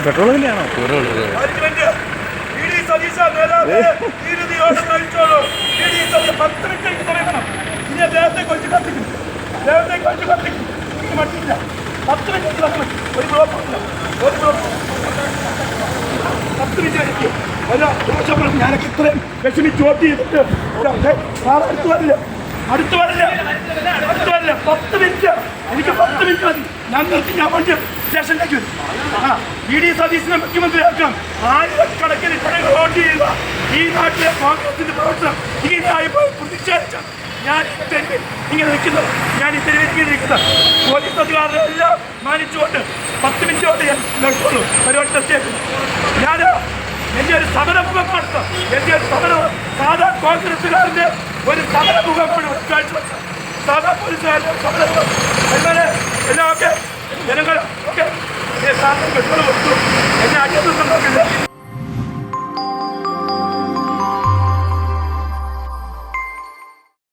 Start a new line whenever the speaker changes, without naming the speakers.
Petrol തന്നെയാണോ?
ഞാനൊക്കെ ഇത്രയും വിഷമിച്ച് വോട്ട് ചെയ്തിട്ട് അടുത്ത് വരില്ല 10 മിനിറ്റ് എനിക്ക് 10 മിനിറ്റ് മതി. ഞാൻ നിർത്തി ഞാൻ വണ്ടി സ്റ്റേഷനിലേക്ക് വരും. VD സതീശനെ മുഖ്യമന്ത്രിയാക്കാം. ആയിരക്കണക്കിന് ജനങ്ങൾ വോട്ട് ചെയ്യുക ഈ നാട്ടിലെ കോൺഗ്രസിന്റെ പ്രവർത്തനം ഇങ്ങനെയായി പ്രതിഷേധിച്ച ഞാൻ ഇങ്ങനെ നിൽക്കുന്നത്. ഞാൻ ഈ തെരുവിരിക്കുന്നത് പോലീസ് അധികാരികളെ എല്ലാം മാനിച്ചുകൊണ്ട് 10 മിനിറ്റ് കൊണ്ട് ഞാൻ നിർത്തുള്ളൂ. പരിപാടി നിർത്തിയേക്കും. ഞാൻ എൻ്റെ ഒരു സമരമുഖം നടത്തുക. എൻ്റെ ഒരു സാധാ കോൺഗ്രസുകാരൻ്റെ ഒരു സമരമുഖമാണ് കാഴ്ചവെച്ചത്. സാധാ പോലീസുകാരുടെ സമരമുഖം. എന്നാൽ എല്ലാം ഓക്കെ ജനങ്ങൾ ഓക്കെ സാധനം പെട്രോൾ